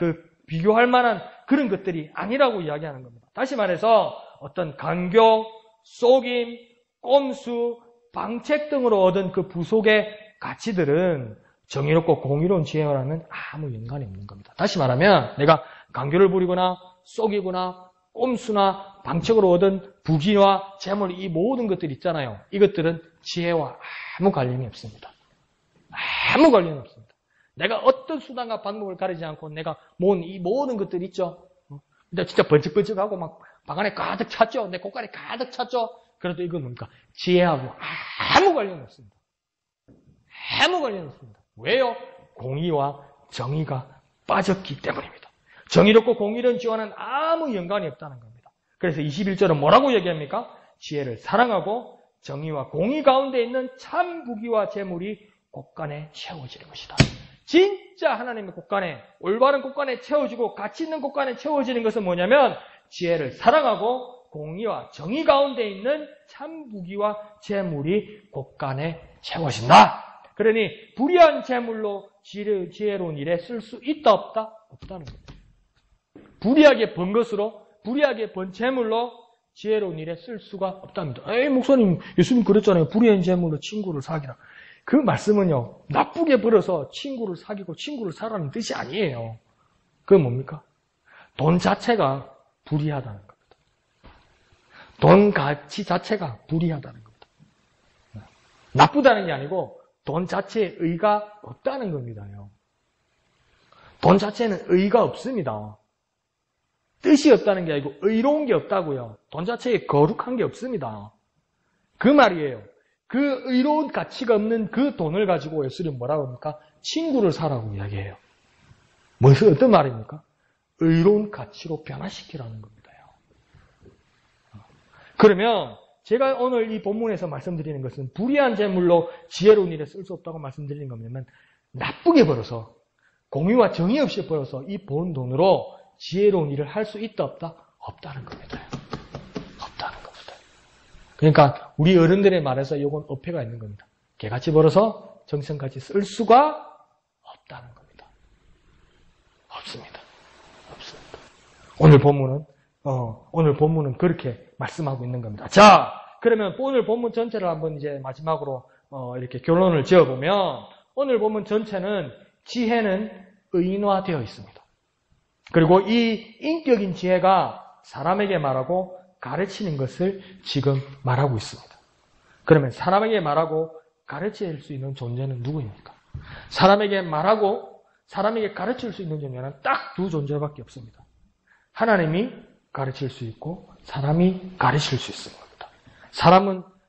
비교할 만한 그런 것들이 아니라고 이야기하는 겁니다. 다시 말해서 어떤 간교, 속임, 꼼수, 방책 등으로 얻은 그 부속의 가치들은 정의롭고 공의로운 지혜와는 아무 연관이 없는 겁니다. 다시 말하면 내가 간교를 부리거나 속이거나 꼼수나 방책으로 얻은 부귀와 재물 이 모든 것들이 있잖아요. 이것들은 지혜와 아무 관련이 없습니다. 아무 관련이 없습니다. 내가 어떤 수단과 방법을 가리지 않고 내가 모은 이 모든 것들 있죠. 근데 진짜 번쩍번쩍하고 막 방 안에 가득 찼죠. 내 곳간에 가득 찼죠. 그래도 이건 뭡니까? 지혜하고 아무 관련 없습니다. 아무 관련 없습니다. 왜요? 공의와 정의가 빠졌기 때문입니다. 정의롭고 공의로운 지혜와는 아무 연관이 없다는 겁니다. 그래서 21절은 뭐라고 얘기합니까? 지혜를 사랑하고 정의와 공의 가운데 있는 참 부귀와 재물이 곳간에 채워지는 것이다. 진짜 하나님의 곳간에, 올바른 곳간에 채워지고 가치 있는 곳간에 채워지는 것은 뭐냐면 지혜를 사랑하고 공의와 정의 가운데 있는 참 부귀와 재물이 곳간에 채워진다. 그러니 불의한 재물로 지혜로운 일에 쓸 수 있다 없다? 없다는 겁니다. 불의하게 번 것으로, 불의하게 번 재물로 지혜로운 일에 쓸 수가 없답니다. 에이, 목사님, 예수님 그랬잖아요. 불의한 재물로 친구를 사귀라. 그 말씀은요, 나쁘게 벌어서 친구를 사귀고 친구를 사라는 뜻이 아니에요. 그건 뭡니까? 돈 자체가 불의하다는 겁니다. 돈 가치 자체가 불의하다는 겁니다. 나쁘다는 게 아니고 돈 자체에 의가 없다는 겁니다요. 돈 자체는 의가 없습니다. 뜻이 없다는 게 아니고 의로운 게 없다고요. 돈 자체에 거룩한 게 없습니다. 그 말이에요. 그 의로운 가치가 없는 그 돈을 가지고 예수님은 뭐라고 합니까? 친구를 사라고 이야기해요. 어떤 말입니까? 의로운 가치로 변화시키라는 겁니다요. 그러면 제가 오늘 이 본문에서 말씀드리는 것은 불의한 재물로 지혜로운 일에 쓸 수 없다고 말씀드리는 거면 나쁘게 벌어서 공의와 정의 없이 벌어서 이 번 돈으로 지혜로운 일을 할 수 있다 없다? 없다는 겁니다. 없다는 겁니다. 그러니까 우리 어른들의 말에서 이건 어폐가 있는 겁니다. 개같이 벌어서 정성같이 쓸 수가 없다는 겁니다. 없습니다. 없습니다. 오늘 본문은 그렇게 말씀하고 있는 겁니다. 자, 그러면 오늘 본문 전체를 한번 이제 마지막으로 이렇게 결론을 지어보면 오늘 본문 전체는 지혜는 의인화되어 있습니다. 그리고 이 인격인 지혜가 사람에게 말하고 가르치는 것을 지금 말하고 있습니다. 그러면 사람에게 말하고 가르칠 수 있는 존재는 누구입니까? 사람에게 말하고 사람에게 가르칠 수 있는 존재는 딱 두 존재밖에 없습니다. 하나님이 가르칠 수 있고 사람이 가르칠 수 있는 겁니다.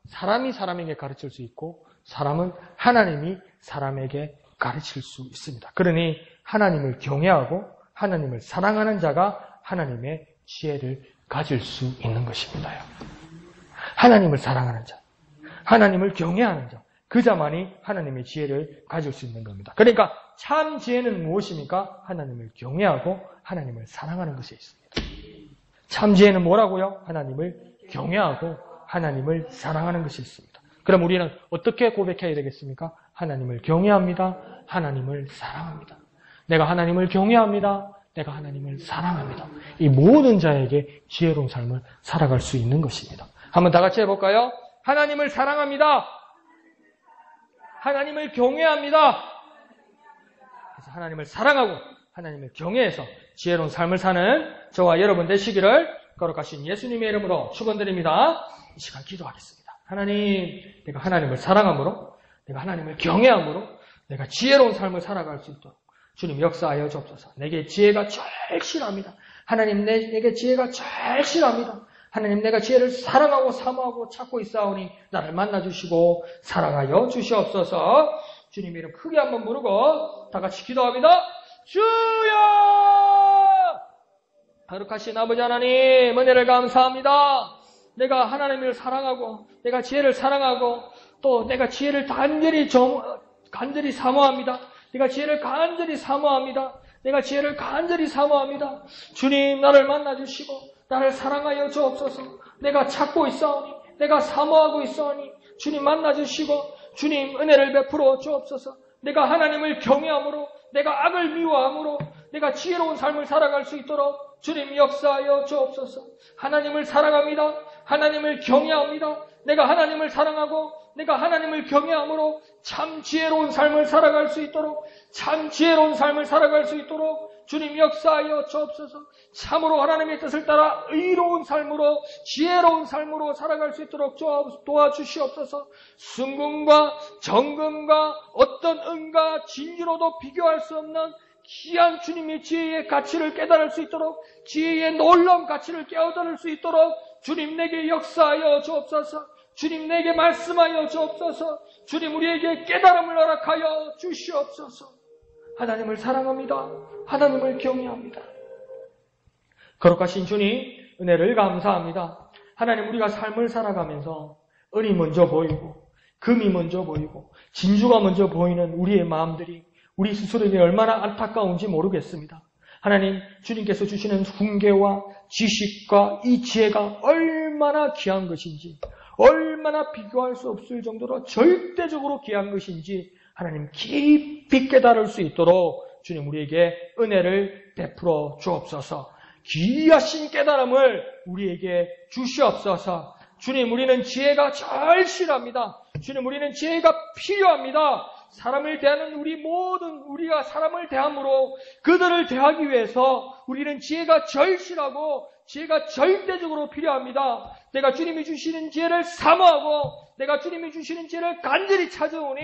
사람이 사람에게 가르칠 수 있고 사람은 하나님이 사람에게 가르칠 수 있습니다. 그러니 하나님을 경외하고 하나님을 사랑하는 자가 하나님의 지혜를 가질 수 있는 것입니다. 하나님을 사랑하는 자, 하나님을 경외하는 자, 그 자만이 하나님의 지혜를 가질 수 있는 겁니다. 그러니까 참 지혜는 무엇입니까? 하나님을 경외하고 하나님을 사랑하는 것에 있습니다. 참 지혜는 뭐라고요? 하나님을 경외하고 하나님을 사랑하는 것이 있습니다. 그럼 우리는 어떻게 고백해야 되겠습니까? 하나님을 경외합니다. 하나님을 사랑합니다. 내가 하나님을 경외합니다. 내가 하나님을 사랑합니다. 이 모든 자에게 지혜로운 삶을 살아갈 수 있는 것입니다. 한번 다 같이 해볼까요? 하나님을 사랑합니다. 하나님을 경외합니다. 그래서 하나님을 사랑하고 하나님을 경외해서 지혜로운 삶을 사는 저와 여러분 되시기를 거룩하신 예수님의 이름으로 축원드립니다. 이 시간 기도하겠습니다. 하나님, 내가 하나님을 사랑함으로, 내가 하나님을 경외함으로, 내가 지혜로운 삶을 살아갈 수 있도록 주님 역사하여 주옵소서. 내게 지혜가 절실합니다. 하나님, 내게 지혜가 절실합니다. 하나님, 내가 지혜를 사랑하고 사모하고 찾고 있사오니 나를 만나주시고 사랑하여 주시옵소서. 주님 이름 크게 한번 부르고 다 같이 기도합니다. 주여! 거룩하신 아버지 하나님, 은혜를 감사합니다. 내가 하나님을 사랑하고 내가 지혜를 사랑하고 또 내가 지혜를 간절히 사모합니다. 내가 지혜를 간절히 사모합니다. 내가 지혜를 간절히 사모합니다. 주님, 나를 만나주시고 나를 사랑하여 주옵소서. 내가 찾고 있사오니, 내가 사모하고 있사오니 주님 만나주시고 주님 은혜를 베풀어 주옵소서. 내가 하나님을 경외함으로, 내가 악을 미워함으로 내가 지혜로운 삶을 살아갈 수 있도록 주님 역사하여 주옵소서. 하나님을 사랑합니다. 하나님을 경외합니다. 내가 하나님을 사랑하고 내가 하나님을 경외함으로 참 지혜로운 삶을 살아갈 수 있도록, 참 지혜로운 삶을 살아갈 수 있도록 주님 역사하여 주옵소서. 참으로 하나님의 뜻을 따라 의로운 삶으로, 지혜로운 삶으로 살아갈 수 있도록 도와주시옵소서. 순금과 정금과 어떤 은과 진주로도 비교할 수 없는 귀한 주님의 지혜의 가치를 깨달을 수 있도록, 지혜의 놀라운 가치를 깨어들을 수 있도록 주님 내게 역사하여 주옵소서. 주님 내게 말씀하여 주옵소서. 주님 우리에게 깨달음을 허락하여 주시옵소서. 하나님을 사랑합니다. 하나님을 경외합니다. 거룩하신 주님, 은혜를 감사합니다. 하나님, 우리가 삶을 살아가면서 은이 먼저 보이고 금이 먼저 보이고 진주가 먼저 보이는 우리의 마음들이 우리 스스로에게 얼마나 안타까운지 모르겠습니다. 하나님, 주님께서 주시는 훈계와 지식과 이 지혜가 얼마나 귀한 것인지, 얼마나 비교할 수 없을 정도로 절대적으로 귀한 것인지 하나님 깊이 깨달을 수 있도록 주님 우리에게 은혜를 베풀어 주옵소서. 귀하신 깨달음을 우리에게 주시옵소서. 주님, 우리는 지혜가 절실합니다. 주님, 우리는 지혜가 필요합니다. 사람을 대하는 우리가 사람을 대함으로 그들을 대하기 위해서 우리는 지혜가 절실하고 지혜가 절대적으로 필요합니다. 내가 주님이 주시는 지혜를 사모하고 내가 주님이 주시는 지혜를 간절히 찾아오니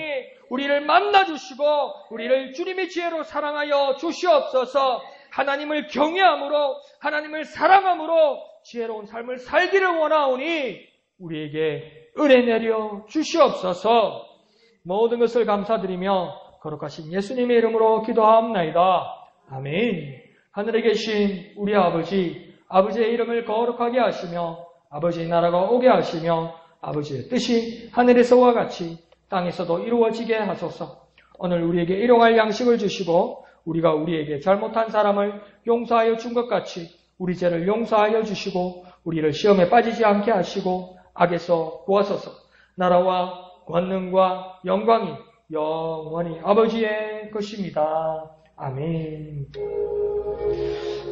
우리를 만나주시고 우리를 주님의 지혜로 사랑하여 주시옵소서. 하나님을 경외함으로 하나님을 사랑함으로 지혜로운 삶을 살기를 원하오니 우리에게 은혜 내려 주시옵소서. 모든 것을 감사드리며 거룩하신 예수님의 이름으로 기도하옵나이다. 아멘. 하늘에 계신 우리 아버지, 아버지의 이름을 거룩하게 하시며 아버지의 나라가 오게 하시며 아버지의 뜻이 하늘에서와 같이 땅에서도 이루어지게 하소서. 오늘 우리에게 일용할 양식을 주시고 우리가 우리에게 잘못한 사람을 용서하여 준 것 같이 우리 죄를 용서하여 주시고 우리를 시험에 빠지지 않게 하시고 악에서 구하소서. 나라와 권능과 영광이 영원히 아버지의 것입니다. 아멘.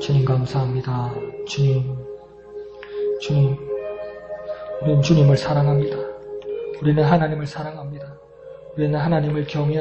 주님 감사합니다. 주님, 우리는 주님을 사랑합니다. 우리는 하나님을 사랑합니다. 우리는 하나님을 경외합니다.